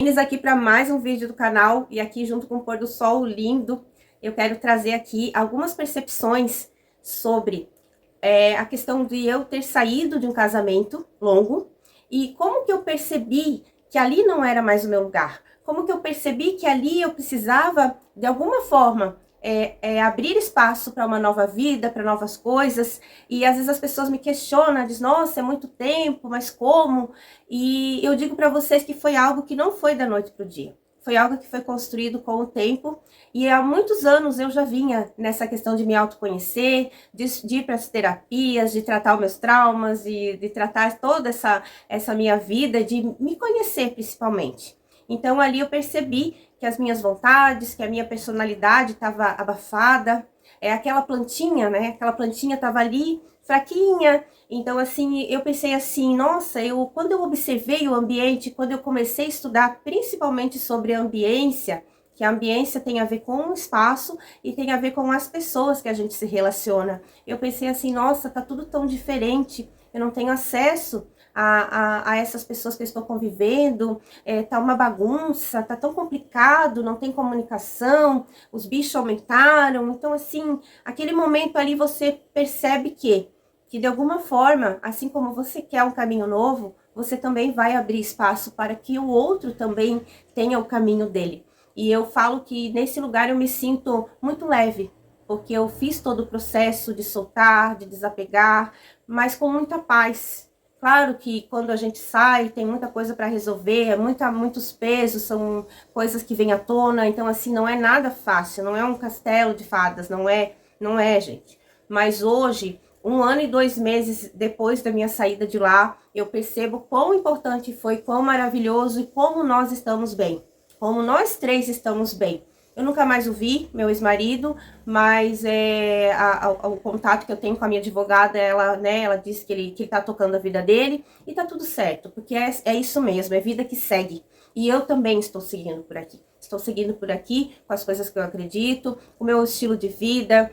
Bem-vindos aqui para mais um vídeo do canal, e aqui junto com o pôr do sol lindo, eu quero trazer aqui algumas percepções sobre a questão de eu ter saído de um casamento longo e como que eu percebi que ali não era mais o meu lugar, como que eu percebi que ali eu precisava, de alguma forma, abrir espaço para uma nova vida, para novas coisas. E às vezes as pessoas me questionam, dizem, nossa, é muito tempo, mas como? E eu digo para vocês que foi algo que não foi da noite para o dia. Foi algo que foi construído com o tempo, e há muitos anos eu já vinha nessa questão de me autoconhecer, de ir para as terapias, de tratar os meus traumas, de tratar toda essa minha vida, de me conhecer principalmente. Então ali eu percebi que as minhas vontades, que a minha personalidade estava abafada, aquela plantinha, né? Aquela plantinha estava ali, fraquinha. Então, assim, eu pensei assim, nossa, quando eu observei o ambiente, quando eu comecei a estudar principalmente sobre a ambiência, que a ambiência tem a ver com o espaço e tem a ver com as pessoas que a gente se relaciona. Eu pensei assim, nossa, tá tudo tão diferente, eu não tenho acesso a essas pessoas que eu estou convivendo, tá uma bagunça, tá tão complicado, não tem comunicação, os bichos aumentaram. Então, assim, aquele momento ali você percebe que de alguma forma, assim como você quer um caminho novo, você também vai abrir espaço para que o outro também tenha o caminho dele. E eu falo que nesse lugar eu me sinto muito leve, porque eu fiz todo o processo de soltar, de desapegar, mas com muita paz. Claro que quando a gente sai, tem muita coisa para resolver, muitos pesos, são coisas que vêm à tona, então assim, não é nada fácil, não é um castelo de fadas, não é, gente. Mas hoje, 1 ano e 2 meses depois da minha saída de lá, eu percebo quão importante foi, quão maravilhoso e como nós estamos bem. Como nós três estamos bem. Eu nunca mais o vi, meu ex-marido, mas o contato que eu tenho com a minha advogada, ela disse que ele tá tocando a vida dele e tá tudo certo, porque é isso mesmo, é vida que segue. E eu também estou seguindo por aqui. Estou seguindo por aqui com as coisas que eu acredito, o meu estilo de vida.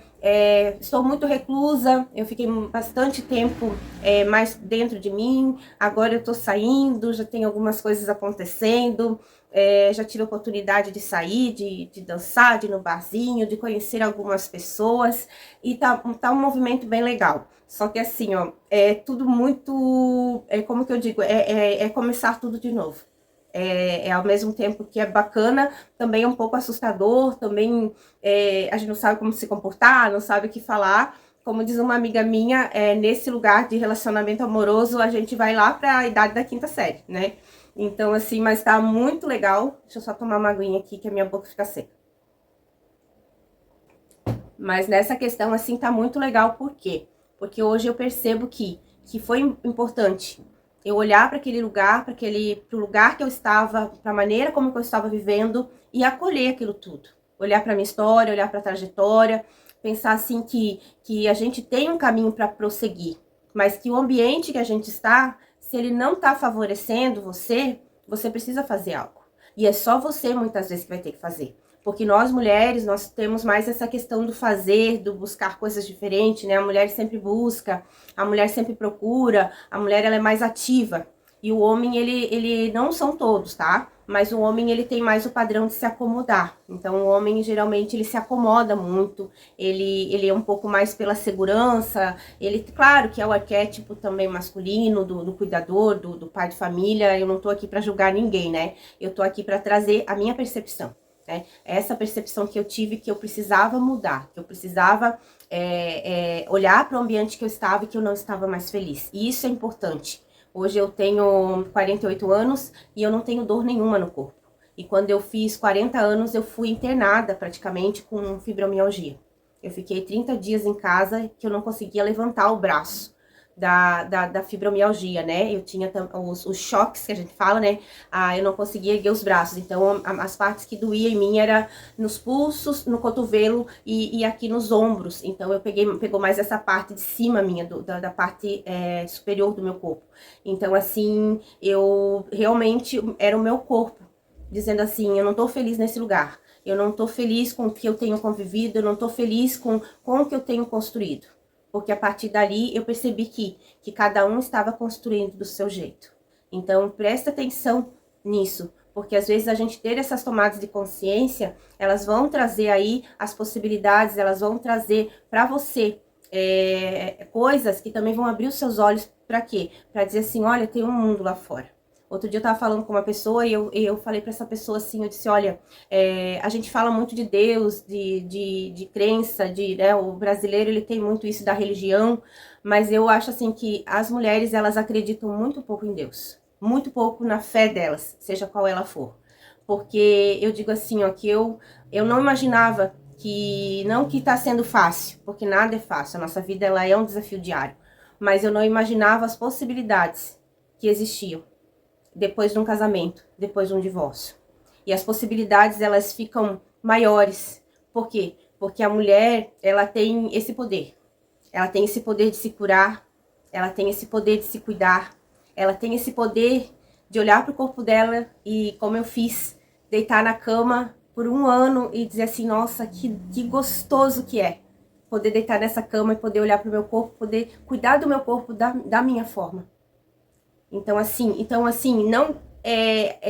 Estou muito reclusa, eu fiquei bastante tempo mais dentro de mim. Agora eu estou saindo, já tem algumas coisas acontecendo. Já tive a oportunidade de sair, de dançar, de ir no barzinho, de conhecer algumas pessoas. E tá um movimento bem legal. Só que assim, ó, é tudo muito, como que eu digo, começar tudo de novo. Ao mesmo tempo que é bacana, também é um pouco assustador, também a gente não sabe como se comportar, não sabe o que falar. Como diz uma amiga minha, nesse lugar de relacionamento amoroso, a gente vai lá para a idade da 5ª série, né? Então, assim, mas tá muito legal. Deixa eu só tomar uma aguinha aqui, que a minha boca fica seca. Mas nessa questão, assim, tá muito legal. Por quê? Porque hoje eu percebo que foi importante eu olhar para aquele lugar, pro lugar que eu estava, para a maneira como eu estava vivendo e acolher aquilo tudo. Olhar para minha história, olhar para a trajetória, pensar assim que a gente tem um caminho para prosseguir, mas que o ambiente que a gente está, se ele não está favorecendo você, você precisa fazer algo. E é só você muitas vezes que vai ter que fazer. Porque nós mulheres, nós temos mais essa questão do fazer, do buscar coisas diferentes, né? A mulher sempre busca, a mulher sempre procura, a mulher ela é mais ativa. E o homem, ele não são todos, tá? Mas o homem, ele tem mais o padrão de se acomodar. Então, o homem, geralmente, ele se acomoda muito, ele é um pouco mais pela segurança, ele, claro que é o arquétipo também masculino, do cuidador, do pai de família. Eu não tô aqui para julgar ninguém, né? Eu tô aqui para trazer a minha percepção. Essa percepção que eu tive, que eu precisava mudar, que eu precisava olhar para o ambiente que eu estava e que eu não estava mais feliz. E isso é importante. Hoje eu tenho 48 anos e eu não tenho dor nenhuma no corpo. E quando eu fiz 40 anos, eu fui internada praticamente com fibromialgia. Eu fiquei 30 dias em casa que eu não conseguia levantar o braço da fibromialgia, né? Eu tinha os choques que a gente fala, né? Eu não conseguia erguer os braços. Então, as partes que doía em mim era nos pulsos, no cotovelo e aqui nos ombros. Então, pegou mais essa parte de cima minha, da parte superior do meu corpo. Então, assim, eu realmente era o meu corpo dizendo assim, eu não tô feliz nesse lugar. Eu não tô feliz com o que eu tenho convivido, eu não tô feliz com o que eu tenho construído. Porque a partir dali eu percebi que cada um estava construindo do seu jeito. Então, presta atenção nisso, Porque às vezes a gente ter essas tomadas de consciência, elas vão trazer aí as possibilidades, elas vão trazer para você coisas que também vão abrir os seus olhos para quê? Para dizer assim, olha, tem um mundo lá fora. Outro dia eu tava falando com uma pessoa e eu falei para essa pessoa assim, eu disse, olha, a gente fala muito de Deus, de crença, né, o brasileiro ele tem muito isso da religião, mas eu acho assim que as mulheres elas acreditam muito pouco em Deus, muito pouco na fé delas, seja qual ela for. Porque eu digo assim, ó, que eu não imaginava que, não que tá sendo fácil, porque nada é fácil, a nossa vida ela é um desafio diário, mas eu não imaginava as possibilidades que existiam depois de um casamento, depois de um divórcio. E as possibilidades, elas ficam maiores. Por quê? Porque a mulher, ela tem esse poder. Ela tem esse poder de se curar, ela tem esse poder de se cuidar, ela tem esse poder de olhar para o corpo dela e, como eu fiz, deitar na cama por um ano e dizer assim, nossa, que gostoso que é poder deitar nessa cama e poder olhar para o meu corpo, poder cuidar do meu corpo da minha forma. Então assim, não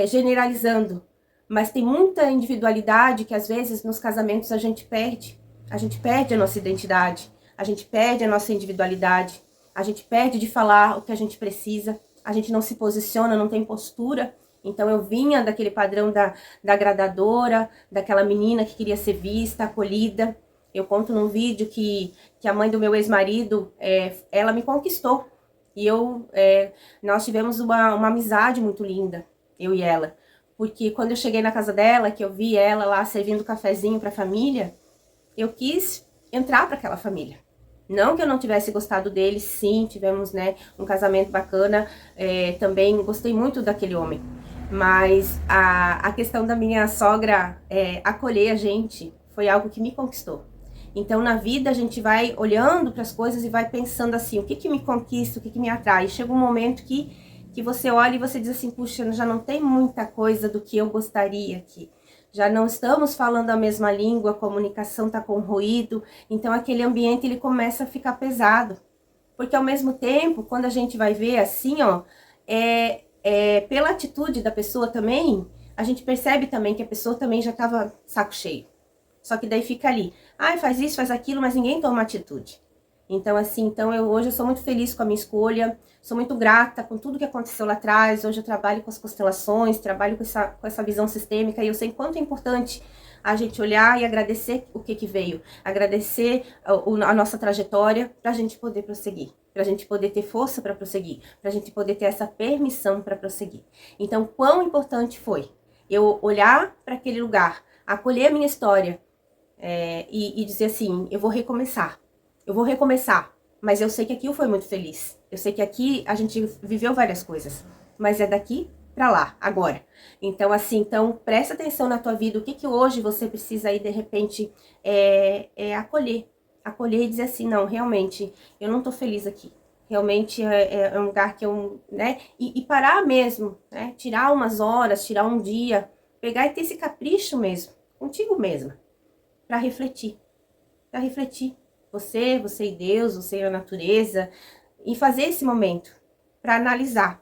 generalizando, mas tem muita individualidade que às vezes nos casamentos a gente perde. A gente perde a nossa identidade, a gente perde a nossa individualidade, a gente perde de falar o que a gente precisa, a gente não se posiciona, não tem postura. Então eu vinha daquele padrão da agradadora, daquela menina que queria ser vista, acolhida. Eu conto num vídeo que a mãe do meu ex-marido, ela me conquistou. E nós tivemos uma amizade muito linda, eu e ela. Porque quando eu cheguei na casa dela, que eu vi ela lá servindo cafezinho para a família, eu quis entrar para aquela família. Não que eu não tivesse gostado dele, sim, tivemos, né, um casamento bacana, também gostei muito daquele homem. Mas a questão da minha sogra acolher a gente foi algo que me conquistou. Então, na vida, a gente vai olhando para as coisas e vai pensando assim, o que que me conquista, o que que me atrai. Chega um momento que você olha e você diz assim, puxa, já não tem muita coisa do que eu gostaria aqui. Já não estamos falando a mesma língua, a comunicação está com ruído, então aquele ambiente ele começa a ficar pesado. Porque ao mesmo tempo, quando a gente vai ver assim, ó, pela atitude da pessoa também, a gente percebe também que a pessoa também já estava saco cheio. Só que daí fica ali, faz isso, faz aquilo, mas ninguém toma atitude. Então, assim, hoje eu sou muito feliz com a minha escolha, sou muito grata com tudo que aconteceu lá atrás. Hoje eu trabalho com as constelações, trabalho com essa visão sistêmica, e eu sei quanto é importante a gente olhar e agradecer o que veio, agradecer a nossa trajetória para a gente poder prosseguir, para a gente poder ter força para prosseguir, para a gente poder ter essa permissão para prosseguir. Então, quão importante foi eu olhar para aquele lugar, acolher a minha história, e dizer assim, eu vou recomeçar, mas eu sei que aqui eu fui muito feliz, eu sei que aqui a gente viveu várias coisas, mas é daqui pra lá, agora. Então assim, presta atenção na tua vida, o que que hoje você precisa aí de repente acolher e dizer assim, não, realmente, eu não tô feliz aqui. Realmente é um lugar que eu, né, e parar mesmo, né, tirar umas horas, tirar um dia, pegar e ter esse capricho mesmo, contigo mesma. Para refletir. Você e Deus, você e a natureza, e fazer esse momento para analisar.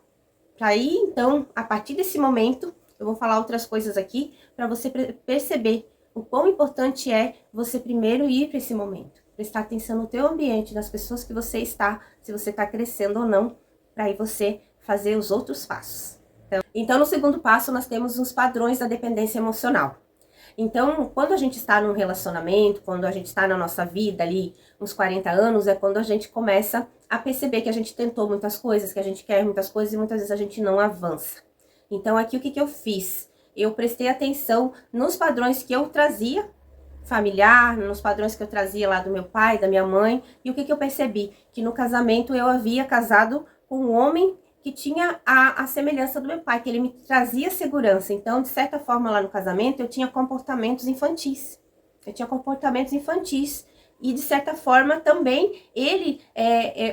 Para aí, então, a partir desse momento, eu vou falar outras coisas aqui para você perceber o quão importante é você primeiro ir para esse momento. Prestar atenção no teu ambiente, nas pessoas que você está, se você está crescendo ou não, para aí você fazer os outros passos. Então, no segundo passo, nós temos os padrões da dependência emocional. Então, quando a gente está num relacionamento, quando a gente está na nossa vida ali, uns 40 anos, é quando a gente começa a perceber que a gente tentou muitas coisas, que a gente quer muitas coisas e muitas vezes a gente não avança. Então, aqui o que eu fiz? Eu prestei atenção nos padrões que eu trazia, familiar, nos padrões que eu trazia lá do meu pai, da minha mãe, e o que eu percebi? Que no casamento eu havia casado com um homem que tinha a semelhança do meu pai, que ele me trazia segurança. Então, de certa forma, lá no casamento, eu tinha comportamentos infantis. E, de certa forma, também, ele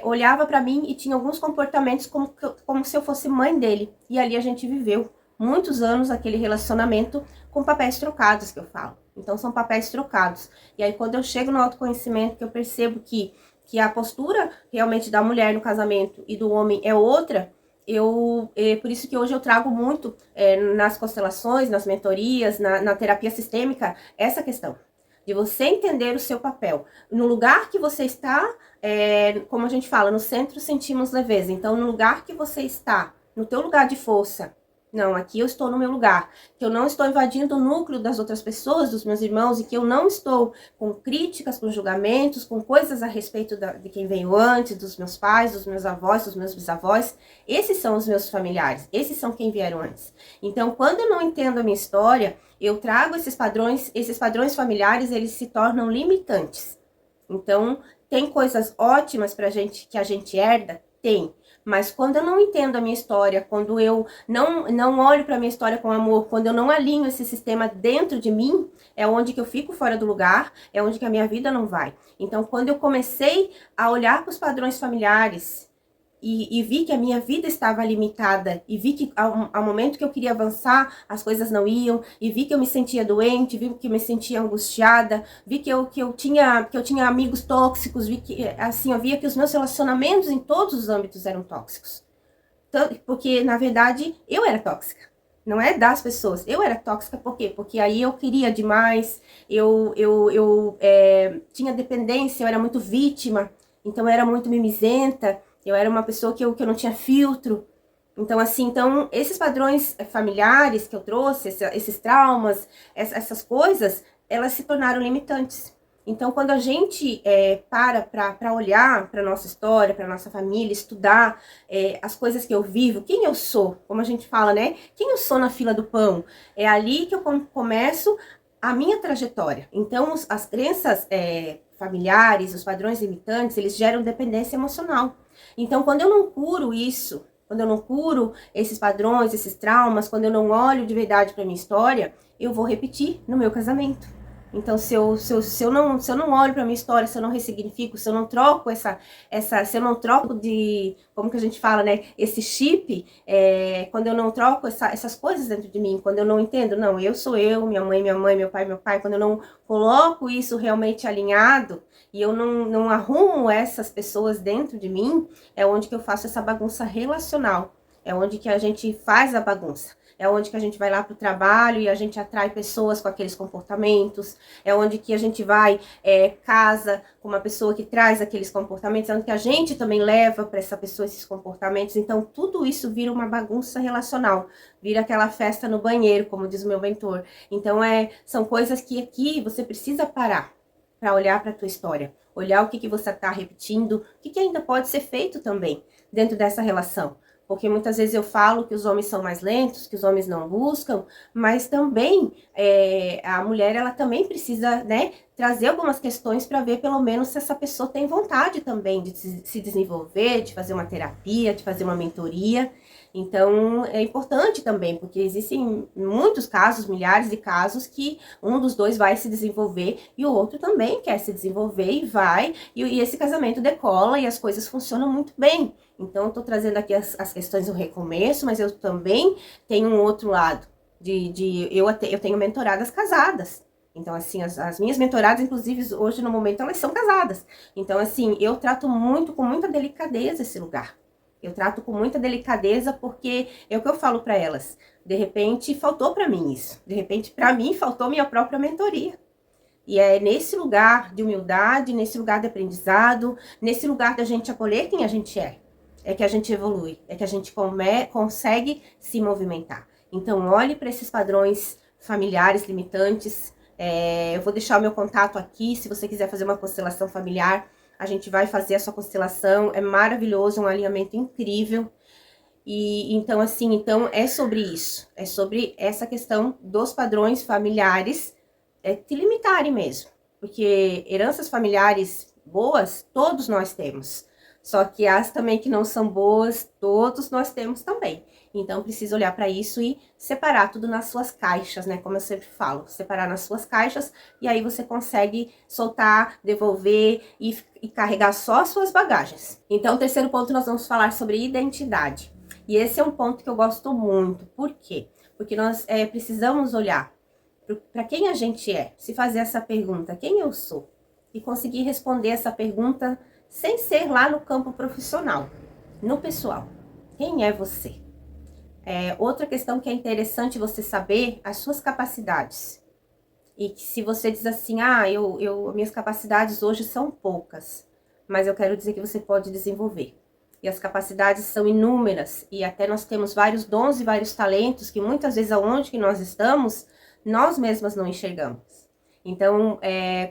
olhava para mim e tinha alguns comportamentos como se eu fosse mãe dele. E ali a gente viveu muitos anos aquele relacionamento com papéis trocados, que eu falo. Então, são papéis trocados. E aí, quando eu chego no autoconhecimento, que eu percebo que a postura realmente da mulher no casamento e do homem é outra, Por isso que hoje eu trago muito nas constelações, nas mentorias, na terapia sistêmica, essa questão de você entender o seu papel. No lugar que você está, como a gente fala, no centro sentimos leveza. Então, no lugar que você está, no teu lugar de força, não, aqui eu estou no meu lugar, que eu não estou invadindo o núcleo das outras pessoas, dos meus irmãos, e que eu não estou com críticas, com julgamentos, com coisas a respeito de quem veio antes, dos meus pais, dos meus avós, dos meus bisavós. Esses são os meus familiares, esses são quem vieram antes. Então, quando eu não entendo a minha história, eu trago esses padrões familiares, eles se tornam limitantes. Então, tem coisas ótimas pra gente, que a gente herda? Tem. Mas quando eu não entendo a minha história, quando eu não olho para a minha história com amor, quando eu não alinho esse sistema dentro de mim, é onde que eu fico fora do lugar, é onde que a minha vida não vai. Então, quando eu comecei a olhar para os padrões familiares e vi que a minha vida estava limitada, e vi que ao momento que eu queria avançar, as coisas não iam, e vi que eu me sentia doente, vi que eu me sentia angustiada, vi que eu tinha amigos tóxicos, vi que, assim, eu via que os meus relacionamentos em todos os âmbitos eram tóxicos. Porque, na verdade, eu era tóxica. Não é das pessoas. Eu era tóxica por quê? Porque aí eu queria demais, eu tinha dependência, eu era muito vítima, então eu era muito mimizenta, eu era uma pessoa que eu não tinha filtro. Então, assim, esses padrões familiares que eu trouxe, esses traumas, essas coisas, elas se tornaram limitantes. Então, quando a gente para olhar para nossa história, para nossa família, estudar as coisas que eu vivo, quem eu sou, como a gente fala, né? Quem eu sou na fila do pão? É ali que eu começo a minha trajetória. Então, as crenças familiares, os padrões limitantes, eles geram dependência emocional. Então, quando eu não curo isso, quando eu não curo esses padrões, esses traumas, quando eu não olho de verdade para minha história, eu vou repetir no meu casamento. Então, se eu não olho para minha história, se eu não ressignifico, se eu não troco se eu não troco como que a gente fala, né, esse chip, quando eu não troco essas coisas dentro de mim, quando eu não entendo, não, eu sou eu, minha mãe, meu pai, quando eu não coloco isso realmente alinhado, e eu não arrumo essas pessoas dentro de mim, é onde que eu faço essa bagunça relacional, é onde que a gente faz a bagunça. É onde que a gente vai lá para o trabalho e a gente atrai pessoas com aqueles comportamentos. É onde que a gente vai, casa com uma pessoa que traz aqueles comportamentos. É onde que a gente também leva para essa pessoa esses comportamentos. Então, tudo isso vira uma bagunça relacional. Vira aquela festa no banheiro, como diz o meu mentor. Então, são coisas que aqui você precisa parar para olhar para a tua história. Olhar o que você está repetindo, o que ainda pode ser feito também dentro dessa relação. Porque muitas vezes eu falo que os homens são mais lentos, que os homens não buscam, mas também a mulher, ela também precisa, né, trazer algumas questões para ver pelo menos se essa pessoa tem vontade também de se desenvolver, de fazer uma terapia, de fazer uma mentoria. Então, é importante também, porque existem muitos casos, milhares de casos, que um dos dois vai se desenvolver e o outro também quer se desenvolver e vai, e esse casamento decola e as coisas funcionam muito bem. Então, eu tô trazendo aqui as questões do recomeço, mas eu também tenho um outro lado, eu tenho mentoradas casadas. Então, assim, as minhas mentoradas, inclusive, hoje no momento, elas são casadas. Então, assim, eu trato com muita delicadeza esse lugar. Eu trato com muita delicadeza porque é o que eu falo para elas. De repente, faltou para mim isso. De repente, para mim, faltou minha própria mentoria. E é nesse lugar de humildade, nesse lugar de aprendizado, nesse lugar da gente acolher quem a gente é que a gente evolui, é que a gente consegue se movimentar. Então, olhe para esses padrões familiares limitantes. Eu vou deixar o meu contato aqui, se você quiser fazer uma constelação familiar, a gente vai fazer a sua constelação, é maravilhoso, um alinhamento incrível. E então, assim, é sobre isso, é sobre essa questão dos padrões familiares te limitarem mesmo. Porque heranças familiares boas, todos nós temos. Só que as também que não são boas, todos nós temos também. Então, precisa olhar para isso e separar tudo nas suas caixas, né? Como eu sempre falo, separar nas suas caixas e aí você consegue soltar, devolver e carregar só as suas bagagens. Então, o terceiro ponto, nós vamos falar sobre identidade. E esse é um ponto que eu gosto muito. Por quê? Porque nós precisamos olhar para quem a gente é, se fazer essa pergunta, quem eu sou? E conseguir responder essa pergunta sem ser lá no campo profissional, no pessoal. Quem é você? Outra questão que é interessante você saber, as suas capacidades. E que se você diz assim, minhas capacidades hoje são poucas, mas eu quero dizer que você pode desenvolver. E as capacidades são inúmeras, e até nós temos vários dons e vários talentos que muitas vezes aonde que nós estamos, nós mesmas não enxergamos. Então,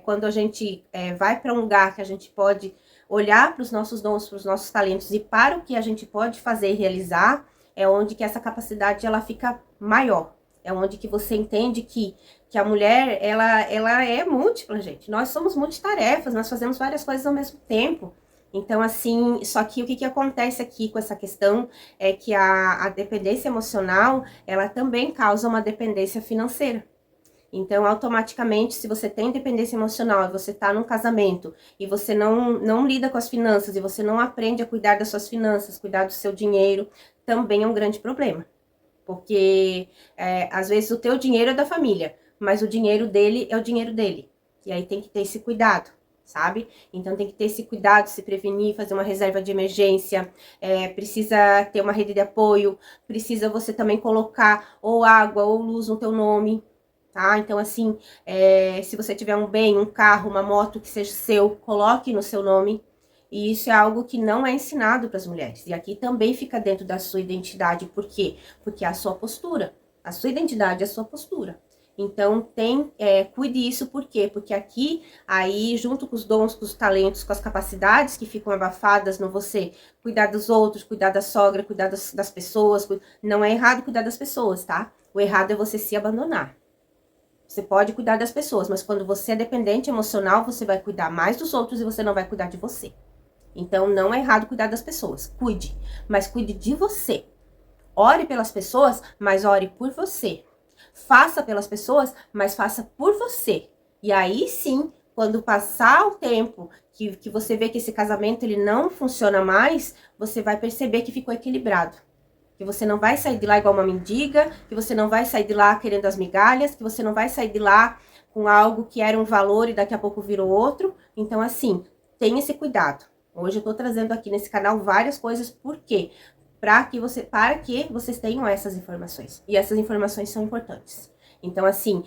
quando a gente vai para um lugar que a gente pode olhar para os nossos dons, para os nossos talentos e para o que a gente pode fazer e realizar, é onde que essa capacidade ela fica maior. É onde que você entende que a mulher, ela é múltipla, gente. Nós somos multitarefas, nós fazemos várias coisas ao mesmo tempo. Então, assim, só que o que acontece aqui com essa questão é que a dependência emocional, ela também causa uma dependência financeira. Então, automaticamente, se você tem dependência emocional e você tá num casamento e você não lida com as finanças e você não aprende a cuidar das suas finanças, cuidar do seu dinheiro, também é um grande problema. Porque, às vezes, o teu dinheiro é da família, mas o dinheiro dele é o dinheiro dele. E aí tem que ter esse cuidado, sabe? Então, tem que ter esse cuidado, se prevenir, fazer uma reserva de emergência, precisa ter uma rede de apoio, precisa você também colocar ou água ou luz no teu nome, tá? Então, assim, se você tiver um bem, um carro, uma moto que seja seu, coloque no seu nome. E isso é algo que não é ensinado para as mulheres. E aqui também fica dentro da sua identidade. Por quê? Porque é a sua postura. A sua identidade é a sua postura. Então, cuide isso, por quê? Porque aqui, aí, junto com os dons, com os talentos, com as capacidades que ficam abafadas no você, cuidar dos outros, cuidar da sogra, cuidar das pessoas. Não é errado cuidar das pessoas, tá? O errado é você se abandonar. Você pode cuidar das pessoas, mas quando você é dependente emocional, você vai cuidar mais dos outros e você não vai cuidar de você. Então, não é errado cuidar das pessoas. Cuide, mas cuide de você. Ore pelas pessoas, mas ore por você. Faça pelas pessoas, mas faça por você. E aí sim, quando passar o tempo que você vê que esse casamento ele não funciona mais, você vai perceber que ficou equilibrado. Que você não vai sair de lá igual uma mendiga, que você não vai sair de lá querendo as migalhas, que você não vai sair de lá com algo que era um valor e daqui a pouco virou outro. Então, assim, tenha esse cuidado. Hoje eu tô trazendo aqui nesse canal várias coisas, por quê? Para que vocês tenham essas informações. E essas informações são importantes. Então, assim,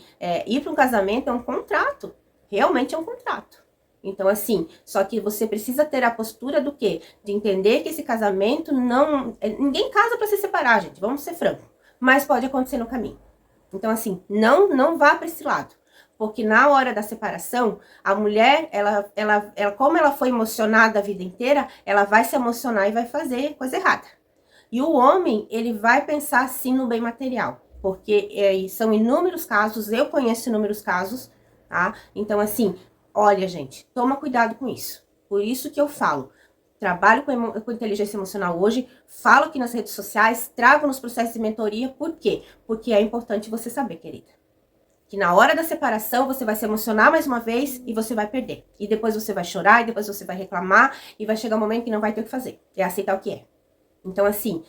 ir para um casamento é um contrato. Realmente é um contrato. Então, assim, só que você precisa ter a postura do quê? De entender que esse casamento não... Ninguém casa para se separar, gente. Vamos ser francos. Mas pode acontecer no caminho. Então, assim, não vá para esse lado. Porque na hora da separação, a mulher, ela, como ela foi emocionada a vida inteira, ela vai se emocionar e vai fazer coisa errada. E o homem, ele vai pensar sim no bem material. Porque são inúmeros casos, eu conheço inúmeros casos, tá? Então, assim, olha, gente, toma cuidado com isso. Por isso que eu falo, trabalho com inteligência emocional hoje, falo aqui nas redes sociais, trago nos processos de mentoria, por quê? Porque é importante você saber, querida, que na hora da separação você vai se emocionar mais uma vez e você vai perder. E depois você vai chorar, e depois você vai reclamar, e vai chegar um momento que não vai ter o que fazer. É aceitar o que é. Então, assim,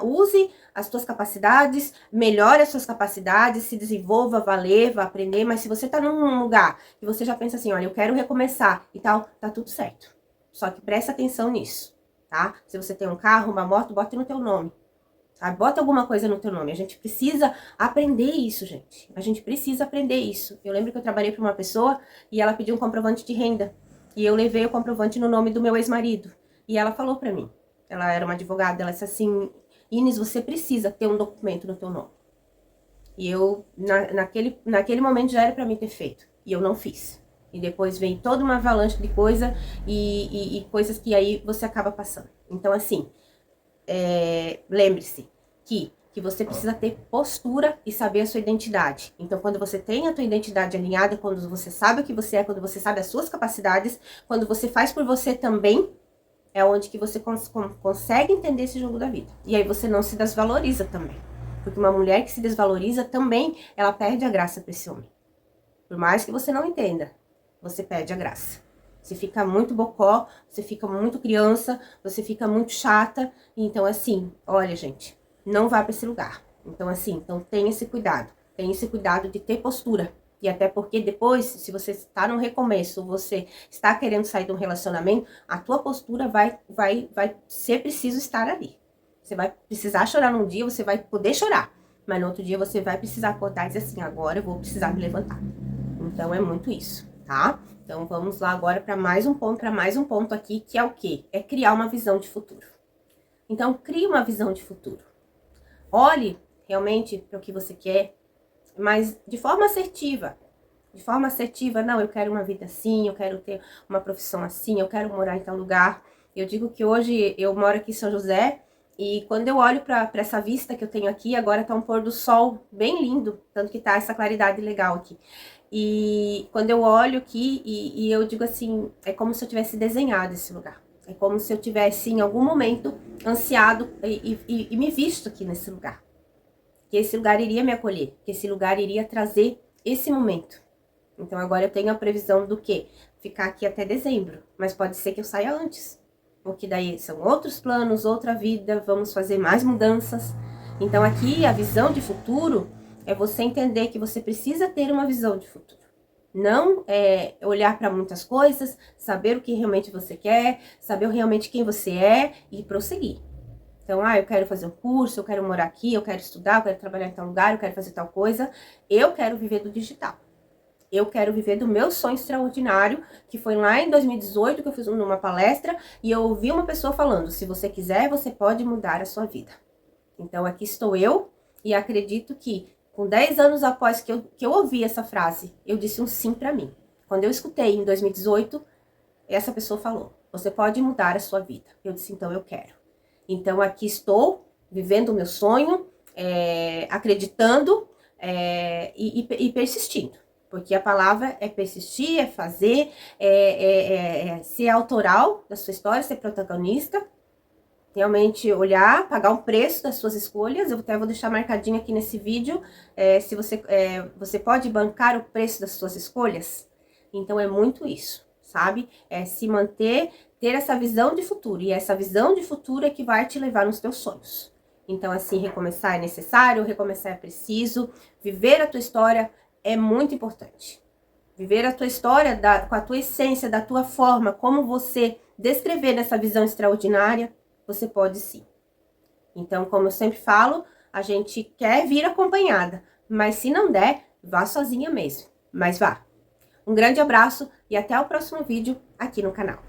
use as suas capacidades, melhore as suas capacidades, se desenvolva, vá ler, vá aprender. Mas se você tá num lugar que você já pensa assim, olha, eu quero recomeçar e tal, tá tudo certo. Só que presta atenção nisso, tá? Se você tem um carro, uma moto, bote no teu nome. Sabe? Bota alguma coisa no teu nome. A gente precisa aprender isso, gente. A gente precisa aprender isso. Eu lembro que eu trabalhei para uma pessoa e ela pediu um comprovante de renda. E eu levei o comprovante no nome do meu ex-marido. E ela falou para mim, ela era uma advogada, ela disse assim, Inês, você precisa ter um documento no teu nome. E eu, naquele momento já era para mim ter feito. E eu não fiz. E depois vem toda uma avalanche de coisa e coisas que aí você acaba passando. Então, assim, lembre-se que você precisa ter postura e saber a sua identidade. Então, quando você tem a tua identidade alinhada, quando você sabe o que você é, quando você sabe as suas capacidades, quando você faz por você também, é onde que você consegue entender esse jogo da vida. E aí você não se desvaloriza também. Porque uma mulher que se desvaloriza também, ela perde a graça para esse homem. Por mais que você não entenda, você perde a graça. Você fica muito bocó, você fica muito criança, você fica muito chata. Então, assim, olha, gente, não vá para esse lugar. Então, assim, tenha esse cuidado. Tenha esse cuidado de ter postura. E até porque depois, se você está num recomeço, você está querendo sair de um relacionamento, a tua postura vai ser preciso estar ali. Você vai precisar chorar num dia, você vai poder chorar. Mas no outro dia você vai precisar acordar e dizer assim, agora eu vou precisar me levantar. Então é muito isso, tá? Então vamos lá agora para mais um ponto aqui, que é o quê? É criar uma visão de futuro. Então crie uma visão de futuro. Olhe realmente para o que você quer, mas de forma assertiva. De forma assertiva, não, eu quero uma vida assim, eu quero ter uma profissão assim, eu quero morar em tal lugar. Eu digo que hoje eu moro aqui em São José e quando eu olho para essa vista que eu tenho aqui, agora tá um pôr do sol bem lindo, tanto que tá essa claridade legal aqui. E quando eu olho aqui e eu digo assim, é como se eu tivesse desenhado esse lugar. É como se eu tivesse em algum momento ansiado e me visto aqui nesse lugar. Que esse lugar iria me acolher, que esse lugar iria trazer esse momento. Então agora eu tenho a previsão do quê? Ficar aqui até dezembro, mas pode ser que eu saia antes. Porque daí são outros planos, outra vida, vamos fazer mais mudanças. Então aqui a visão de futuro é você entender que você precisa ter uma visão de futuro. Não olhar para muitas coisas, saber o que realmente você quer, saber realmente quem você é e prosseguir. Então, eu quero fazer um curso, eu quero morar aqui, eu quero estudar, eu quero trabalhar em tal lugar, eu quero fazer tal coisa. Eu quero viver do digital. Eu quero viver do meu sonho extraordinário, que foi lá em 2018 que eu fiz numa palestra e eu ouvi uma pessoa falando, se você quiser, você pode mudar a sua vida. Então, aqui estou eu e acredito que com 10 anos após que eu ouvi essa frase, eu disse um sim para mim. Quando eu escutei em 2018, essa pessoa falou, você pode mudar a sua vida. Eu disse, então eu quero. Então, aqui estou, vivendo o meu sonho, acreditando e persistindo. Porque a palavra é persistir, é fazer, ser autoral da sua história, ser protagonista. Realmente olhar, pagar um preço das suas escolhas. Eu até vou deixar marcadinho aqui nesse vídeo. Se você pode bancar o preço das suas escolhas. Então, é muito isso, sabe? É se manter, ter essa visão de futuro. E essa visão de futuro é que vai te levar nos teus sonhos. Então, assim, recomeçar é necessário, recomeçar é preciso. Viver a tua história é muito importante. Viver a tua história com a tua essência, da tua forma, como você descrever nessa visão extraordinária, você pode sim. Então, como eu sempre falo, a gente quer vir acompanhada, mas se não der, vá sozinha mesmo. Mas vá. Um grande abraço e até o próximo vídeo aqui no canal.